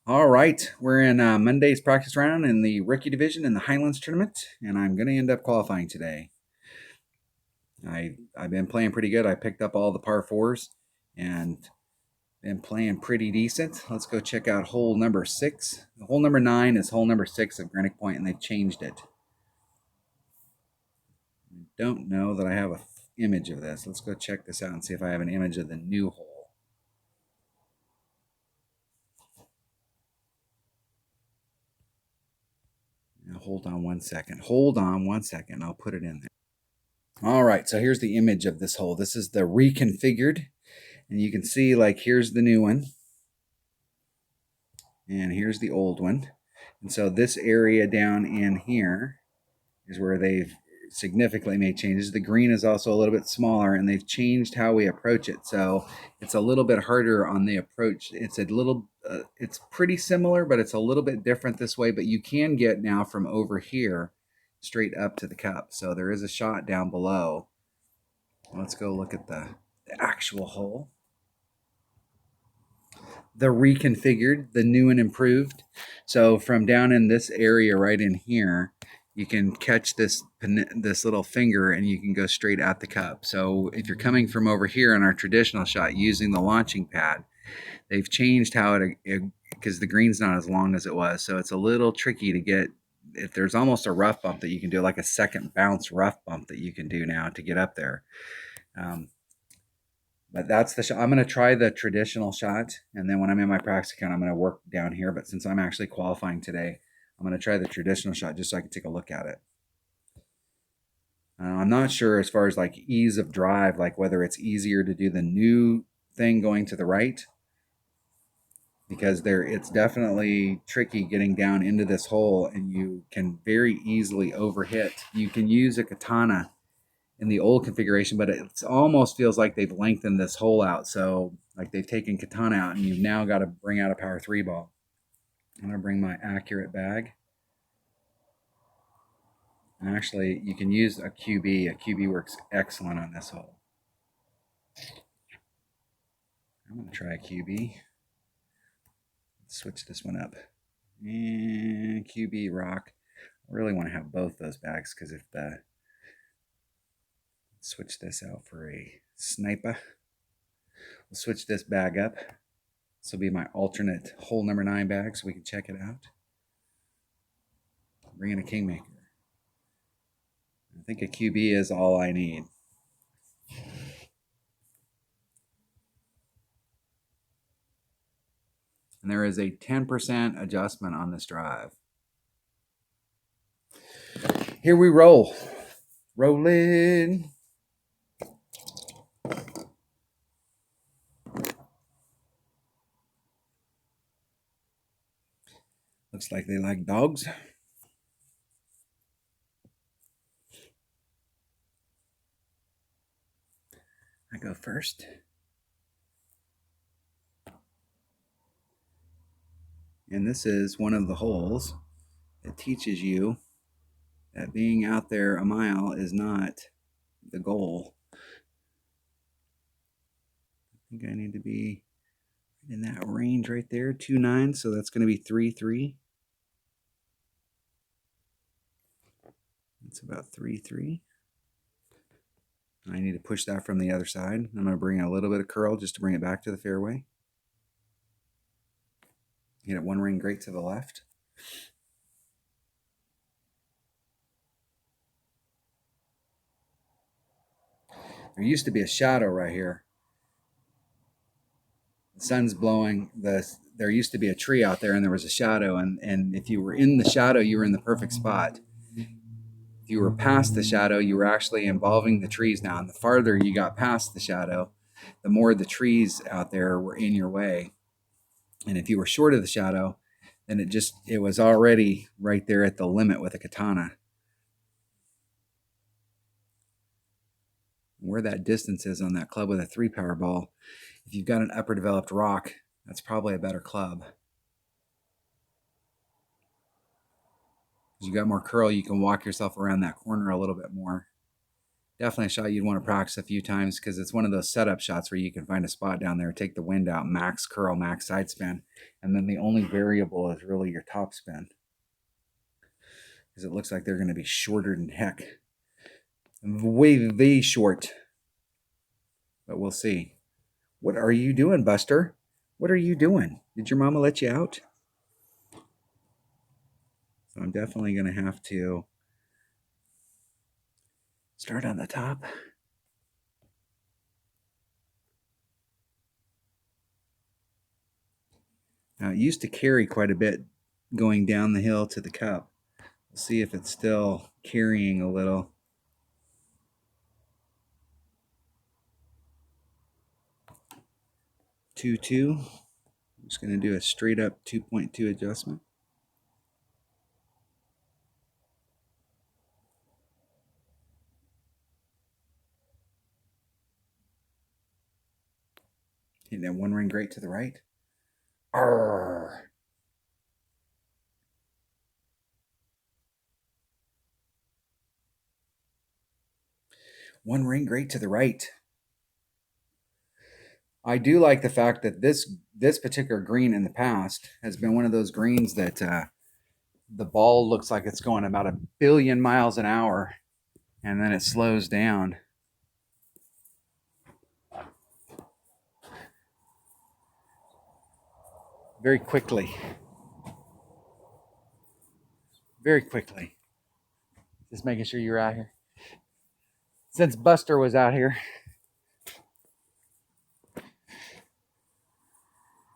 All right, we're in Monday's practice round in the rookie division in the Highlands tournament, and I'm going to end up qualifying today. I've been playing pretty good. I picked up all the par fours and been playing pretty decent. Let's go check out hole number 6. Hole number 9 is hole number 6 of Granite Point, and they've changed it. I don't know that I have an image of this. Let's go check this out and see if I have an image of the new hole. Now, hold on one second. Hold on one second. I'll put it in there. All right, so here's the image of this hole. This is the reconfigured, and you can see like here's the new one, and here's the old one. And so this area down in here is where they've significantly made changes. The green is also a little bit smaller, and they've changed how we approach it. So it's a little bit harder on the approach. It's a little, it's pretty similar, but it's a little bit different this way. But you can get now from over here straight up to the cup. So there is a shot down below. Let's go look at the actual hole. The reconfigured, the new and improved. So from down in this area right in here, you can catch this little finger and you can go straight at the cup. So if you're coming from over here in our traditional shot using the launching pad, they've changed how because the green's not as long as it was. So it's a little tricky to get. If there's almost a rough bump that you can do, like a second bounce rough bump that you can do now to get up there. But that's the shot. I'm going to try the traditional shot, and then when I'm in my practice account, I'm going to work down here. But since I'm actually qualifying today, I'm going to try the traditional shot just so I can take a look at it. I'm not sure as far as like ease of drive, like whether it's easier to do the new thing going to the right, because it's definitely tricky getting down into this hole, and you can very easily overhit. You can use a katana in the old configuration, but it almost feels like they've lengthened this hole out. So like they've taken katana out, and you've now got to bring out a power 3 ball. I'm going to bring my accurate bag. And actually, you can use a QB. A QB works excellent on this hole. I'm going to try a QB. Let's switch this one up. And QB rock. I really want to have both those bags because if the switch this out for a sniper. We'll switch this bag up. This will be my alternate hole number 9 bag so we can check it out. Bring in a Kingmaker. I think a QB is all I need. And there is a 10% adjustment on this drive. Here we roll. Rolling. Looks like they like dogs. I go first. And this is one of the holes that teaches you that being out there a mile is not the goal. I think I need to be in that range right there, 2.9, so that's going to be 3.3. It's about 3.3. I need to push that from the other side. I'm going to bring a little bit of curl just to bring it back to the fairway. Hit it one ring great to the left. There used to be a shadow right here. The sun's blowing. There used to be a tree out there and there was a shadow, and if you were in the shadow, you were in the perfect spot. If you were past the shadow, you were actually involving the trees now. And the farther you got past the shadow, the more the trees out there were in your way. And if you were short of the shadow, then it was already right there at the limit with a katana. Where that distance is on that club with a 3 power ball, if you've got an upper developed rock, that's probably a better club. As you got more curl, you can walk yourself around that corner a little bit more. definitely a shot you'd want to practice a few times because it's one of those setup shots where you can find a spot down there, take the wind out, max curl, max side spin, and then the only variable is really your top spin, because it looks like they're going to be shorter than heck, way short, but we'll see. What are you doing, Buster? What are you doing? Did your mama let you out? So I'm definitely going to have to start on the top. Now, it used to carry quite a bit going down the hill to the cup. We'll see if it's still carrying a little. 2.2. I'm just going to do a straight up 2.2 adjustment. Hitting that one ring great to the right. Arr. One ring great to the right. I do like the fact that this particular green in the past has been one of those greens that the ball looks like it's going about 1 billion miles an hour, and then it slows down. Very quickly. Very quickly. Just making sure you're out here. Since Buster was out here.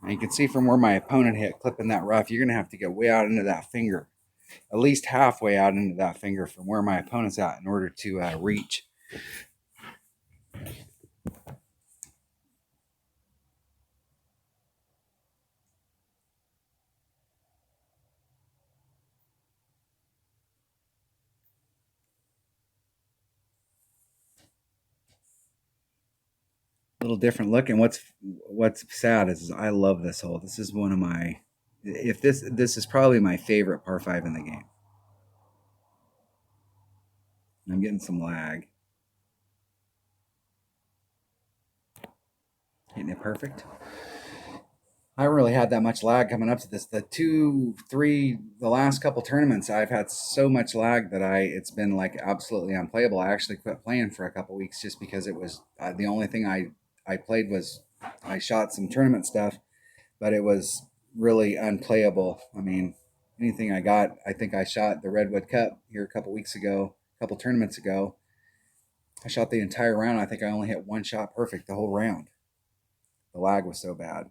And you can see from where my opponent hit clipping that rough, you're going to have to get way out into that finger. At least halfway out into that finger from where my opponent's at in order to reach. Little different look, and what's sad is I love this hole. This is one of my, if this is probably my favorite par 5 in the game. I'm getting some lag. Hitting it perfect. I haven't really had that much lag coming up to this. The last couple tournaments, I've had so much lag that it's been like absolutely unplayable. I actually quit playing for a couple weeks just because it was the only thing I played was I shot some tournament stuff, but it was really unplayable. I mean, anything I got, I think I shot the Redwood Cup here a couple tournaments ago. I shot the entire round. I think I only hit one shot perfect the whole round. The lag was so bad.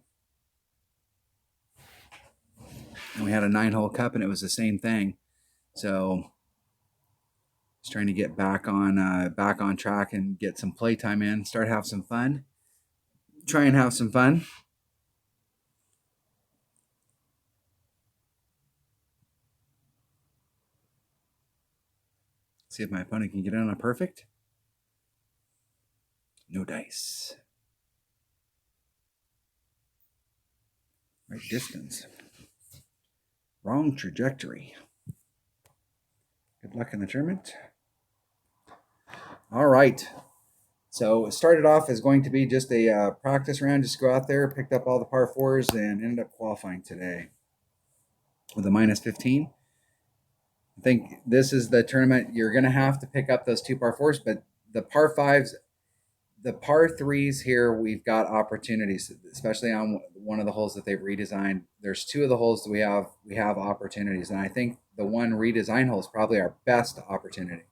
And we had a 9-hole cup, and it was the same thing. So just trying to get back on track and get some playtime in, start have some fun. Try and have some fun. See if my opponent can get in on a perfect. No dice. Right distance. Wrong trajectory. Good luck in the tournament. All right. So it started off as going to be just a practice round. Just go out there, picked up all the par 4s, and ended up qualifying today with a -15. I think this is the tournament you're going to have to pick up those 2 par 4s, but the par 5s, the par 3s here, we've got opportunities, especially on one of the holes that they've redesigned. There's 2 of the holes that we have opportunities, and I think the one redesign hole is probably our best opportunity.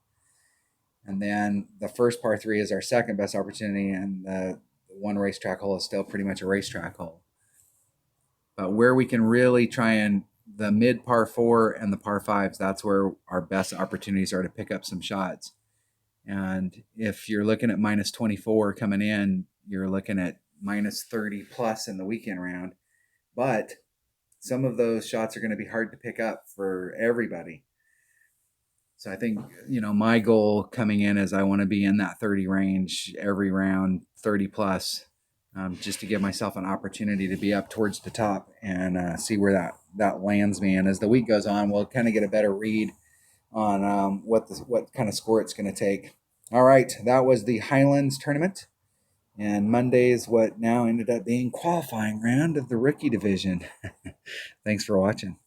And then the first par 3 is our second best opportunity, and the one racetrack hole is still pretty much a racetrack hole. But where we can really try and the mid par 4 and the par 5s, that's where our best opportunities are to pick up some shots. And if you're looking at -24 coming in, you're looking at -30 plus in the weekend round. But some of those shots are going to be hard to pick up for everybody. So I think, my goal coming in is I want to be in that 30 range every round, 30 plus, just to give myself an opportunity to be up towards the top and see where that lands me. And as the week goes on, we'll kind of get a better read on what kind of score it's going to take. All right, that was the Highlands tournament. And Monday is what now ended up being qualifying round of the rookie division. Thanks for watching.